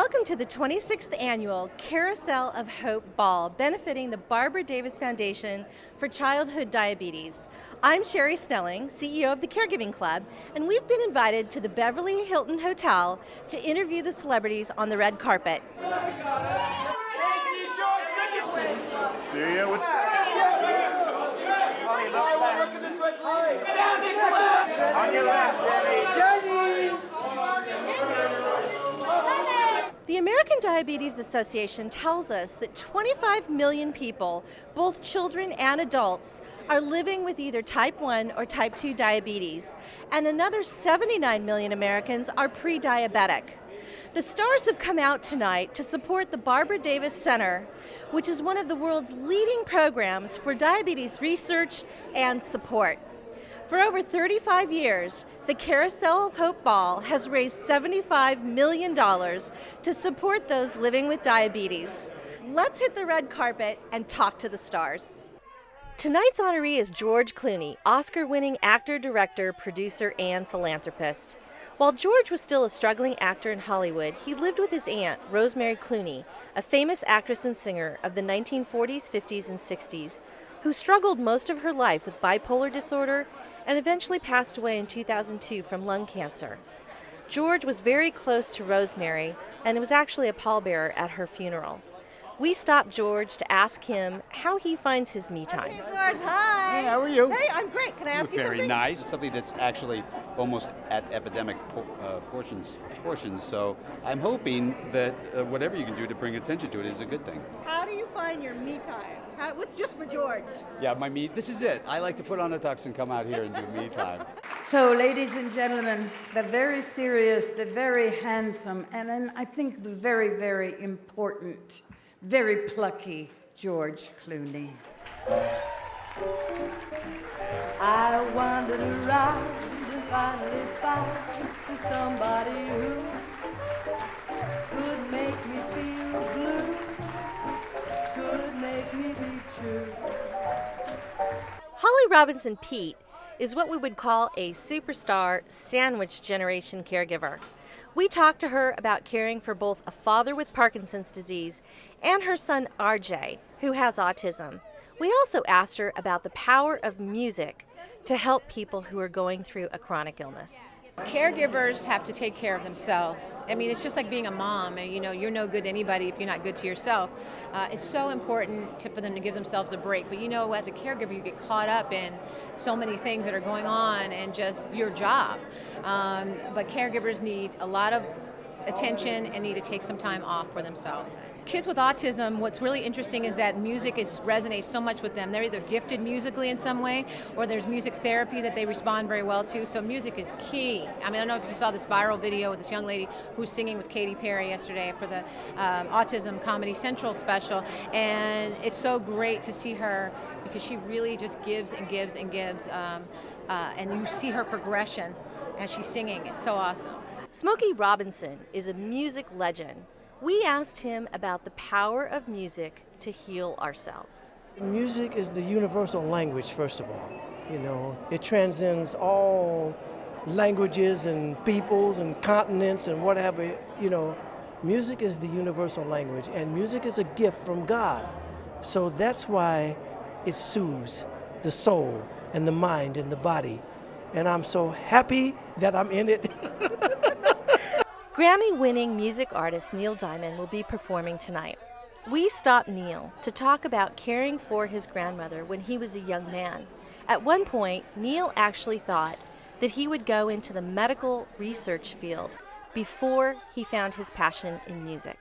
Welcome to the 26th Annual Carousel of Hope Ball, benefiting the Barbara Davis Foundation for Childhood Diabetes. I'm Sherri Snelling, CEO of the Caregiving Club, and we've been invited to the Beverly Hilton Hotel to interview the celebrities on the red carpet. See you with on your left, Jenny. The American Diabetes Association tells us that 25 million people, both children and adults, are living with either type 1 or type 2 diabetes, and another 79 million Americans are pre-diabetic. The stars have come out tonight to support the Barbara Davis Center, which is one of the world's leading programs for diabetes research and support. For over 35 years, the Carousel of Hope Ball has raised $75 million to support those living with diabetes. Let's hit the red carpet and talk to the stars. Tonight's honoree is George Clooney, Oscar-winning actor, director, producer, and philanthropist. While George was still a struggling actor in Hollywood, he lived with his aunt, Rosemary Clooney, a famous actress and singer of the 1940s, 50s, and 60s, who struggled most of her life with bipolar disorder and eventually passed away in 2002 from lung cancer. George was very close to Rosemary and was actually a pallbearer at her funeral. We stopped George to ask him how he finds his me time. Hey, George, hi. Hey, how are you? Hey, I'm great. Can I ask you something? Very nice. It's something that's actually almost at epidemic portions, so I'm hoping that whatever you can do to bring attention to it is a good thing. How do you find your me time? What's just for George? Yeah, this is it. I like to put on a tux and come out here and do me time. So, ladies and gentlemen, the very serious, the very handsome, and then I think the very, very important, very plucky George Clooney. I wandered around and finally found somebody who could make me feel blue, could make me be true. Robinson Peete is what we would call a superstar sandwich generation caregiver. We talked to her about caring for both a father with Parkinson's disease and her son RJ, who has autism. We also asked her about the power of music to help people who are going through a chronic illness. Caregivers have to take care of themselves. I mean, it's just like being a mom, and you're no good to anybody if you're not good to yourself. It's so important for them to give themselves a break. But as a caregiver, you get caught up in so many things that are going on and just your job. But caregivers need a lot of attention and need to take some time off for themselves. Kids with autism, what's really interesting is that music resonates so much with them. They're either gifted musically in some way, or there's music therapy that they respond very well to, so music is key. I mean, I don't know if you saw this viral video with this young lady who was singing with Katy Perry yesterday for the Autism Comedy Central special, and it's so great to see her because she really just gives and gives and gives, and you see her progression as she's singing. It's so awesome. Smokey Robinson is a music legend. We asked him about the power of music to heal ourselves. Music is the universal language, first of all. It transcends all languages and peoples and continents and whatever. Music is the universal language, and music is a gift from God. So that's why it soothes the soul and the mind and the body. And I'm so happy that I'm in it. Grammy-winning music artist Neil Diamond will be performing tonight. We stopped Neil to talk about caring for his grandmother when he was a young man. At one point, Neil actually thought that he would go into the medical research field before he found his passion in music.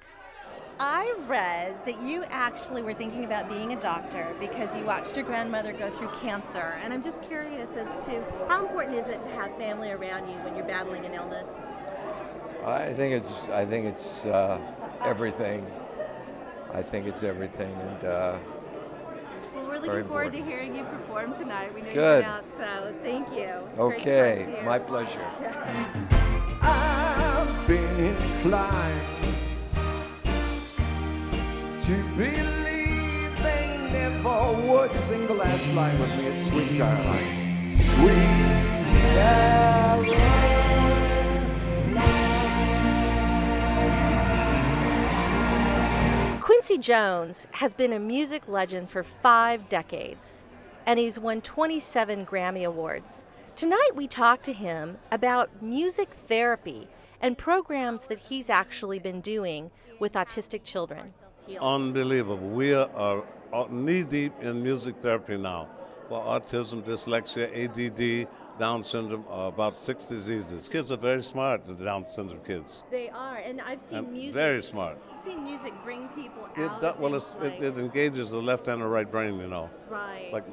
I read that you actually were thinking about being a doctor because you watched your grandmother go through cancer, and I'm just curious as to how important is it to have family around you when you're battling an illness? I think it's everything. I think it's everything, and well, we're looking forward to hearing you perform tonight. We know Good. you're out, so thank you. It's okay, great to my pleasure. I've been inclined to believe they never would sing the last line with me. It's Sweet Caroline. Sweet Caroline. Quincy Jones has been a music legend for 5 decades, and he's won 27 Grammy Awards. Tonight we talk to him about music therapy and programs that he's actually been doing with autistic children. Unbelievable. We are knee-deep in music therapy now for autism, dyslexia, ADD, Down syndrome, about 6 diseases. Kids are very smart, the Down syndrome kids. They are, and I've seen music. Very smart. I've seen music bring people It engages the left and the right brain, you know. Right. Like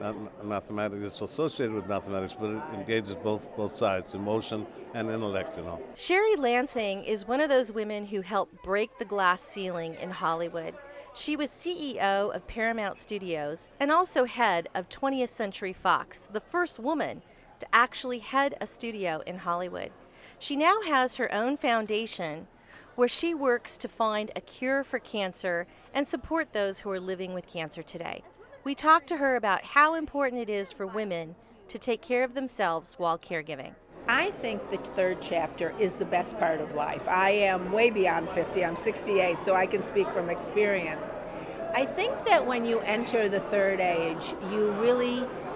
mathematics, it's associated with mathematics, but it engages both sides, emotion and intellect, you know. Sherri Lansing is one of those women who helped break the glass ceiling in Hollywood. She was CEO of Paramount Studios and also head of 20th Century Fox, the first woman to actually head a studio in Hollywood. She now has her own foundation where she works to find a cure for cancer and support those who are living with cancer today. We talked to her about how important it is for women to take care of themselves while caregiving. I think the third chapter is the best part of life. I am way beyond 50. I'm 68, so I can speak from experience. I think that when you enter the third age,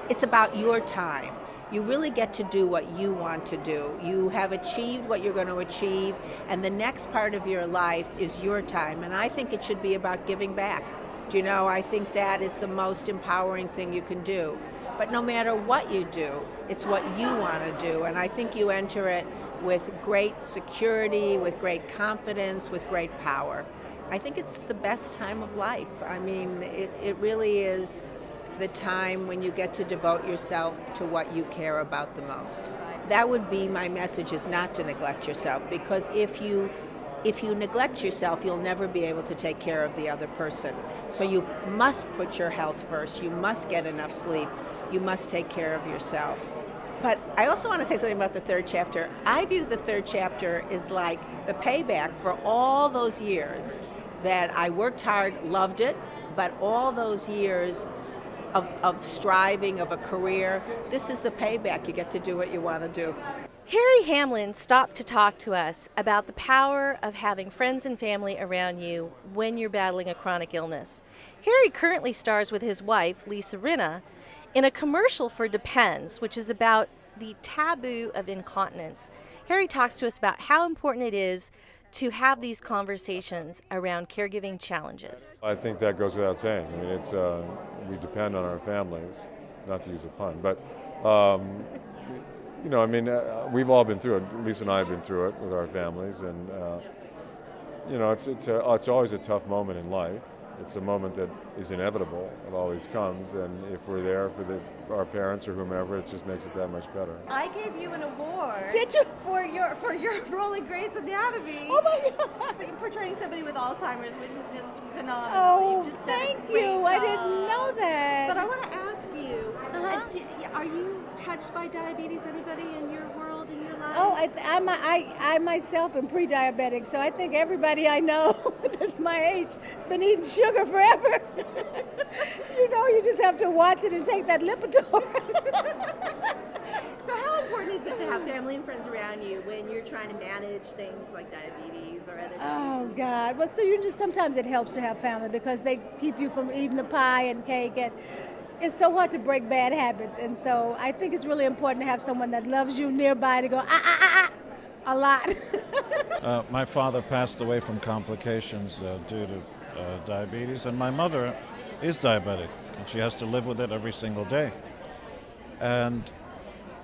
it's about your time. You really get to do what you want to do. You have achieved what you're going to achieve, and the next part of your life is your time. And I think it should be about giving back. Do you know, I think that is the most empowering thing you can do. But no matter what you do, it's what you want to do. And I think you enter it with great security, with great confidence, with great power. I think it's the best time of life. I mean, it really is the time when you get to devote yourself to what you care about the most. That would be my message, is not to neglect yourself, because if you neglect yourself, you'll never be able to take care of the other person. So you must put your health first. You must get enough sleep. You must take care of yourself. But I also want to say something about the third chapter. I view the third chapter as like the payback for all those years that I worked hard, loved it, but all those years of striving, of a career, this is the payback. You get to do what you want to do. Harry Hamlin stopped to talk to us about the power of having friends and family around you when you're battling a chronic illness. Harry currently stars with his wife, Lisa Rinna, in a commercial for Depends, which is about the taboo of incontinence. Harry talks to us about how important it is to have these conversations around caregiving challenges. I think that goes without saying. I mean, we depend on our families, not to use a pun, but we've all been through it. Lisa and I have been through it with our families, and it's always a tough moment in life. It's a moment that is inevitable. It always comes, and if we're there for our parents or whomever, it just makes it that much better. I gave you an award. Did you? For your role in Grey's Anatomy. Oh my God! Portraying somebody with Alzheimer's, which is just phenomenal. Oh, You've just done a thank great you. I job. didn't know that. But I want to ask you, are you touched by diabetes? Anybody in your world, in your life? Oh, I myself am pre-diabetic, so I think everybody I know that's my age has been eating sugar forever. You just have to watch it and take that Lipitor. So how important is it to have family and friends around you when you're trying to manage things like diabetes or other things? Oh, God. Well, so sometimes it helps to have family because they keep you from eating the pie and cake, and it's so hard to break bad habits. And so I think it's really important to have someone that loves you nearby to go, a lot. My father passed away from complications due to diabetes, and my mother is diabetic, and she has to live with it every single day. And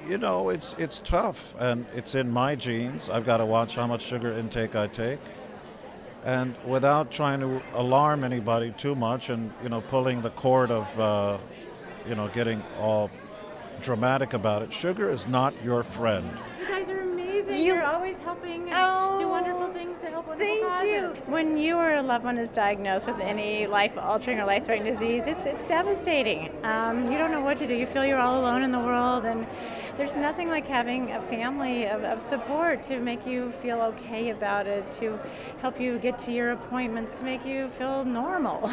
it's tough, and it's in my genes. I've got to watch how much sugar intake I take, and without trying to alarm anybody too much, and pulling the cord of getting all dramatic about it. Sugar is not your friend. You guys are amazing. You're always helping and do wonderful things to help wonderful causes. Thank you. When you or a loved one is diagnosed with any life-altering or life-threatening disease, it's devastating. You don't know what to do. You feel you're all alone in the world, and there's nothing like having a family of support to make you feel okay about it, to help you get to your appointments, to make you feel normal,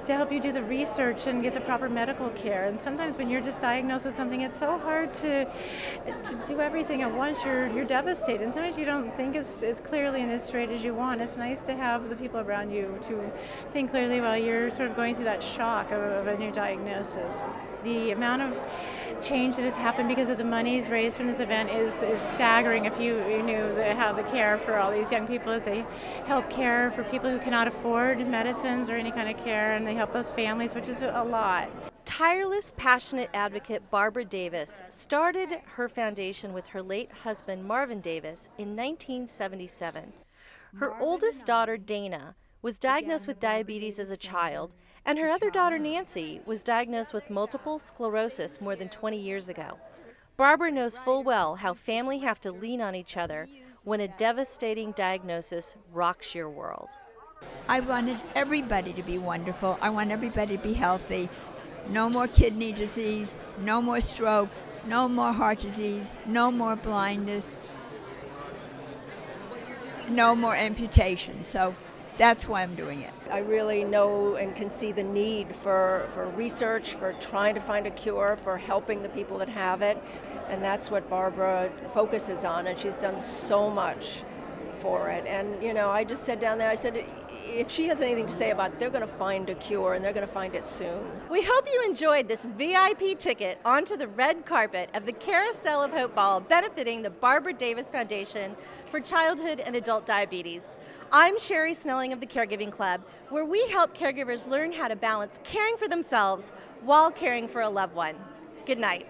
to help you do the research and get the proper medical care. And sometimes when you're just diagnosed with something, it's so hard to do everything at once. You're devastated, and sometimes you don't think as clearly and as straight as you want. It's nice to have the people around you to think clearly while you're sort of going through that shock of a new diagnosis. The amount of change that has happened because of the monies raised from this event is staggering. If you knew how the care for all these young people as they help care for people who cannot afford medicines or any kind of care, and they help those families, which is a lot. Tireless, passionate advocate Barbara Davis started her foundation with her late husband Marvin Davis in 1977. Her oldest daughter Dana was diagnosed with diabetes as a child, and her other daughter Nancy was diagnosed with multiple sclerosis more than 20 years ago. Barbara knows full well how family have to lean on each other when a devastating diagnosis rocks your world. I wanted everybody to be wonderful. I want everybody to be healthy. No more kidney disease, no more stroke, no more heart disease, no more blindness, no more amputation. So that's why I'm doing it. I really know and can see the need for research, for trying to find a cure, for helping the people that have it. And that's what Barbara focuses on, and she's done so much for it. And, you know, I just said down there, I said, if she has anything to say about it, they're going to find a cure, and they're going to find it soon. We hope you enjoyed this VIP ticket onto the red carpet of the Carousel of Hope Ball benefiting the Barbara Davis Foundation for Childhood and Adult Diabetes. I'm Sherri Snelling of the Caregiving Club, where we help caregivers learn how to balance caring for themselves while caring for a loved one. Good night.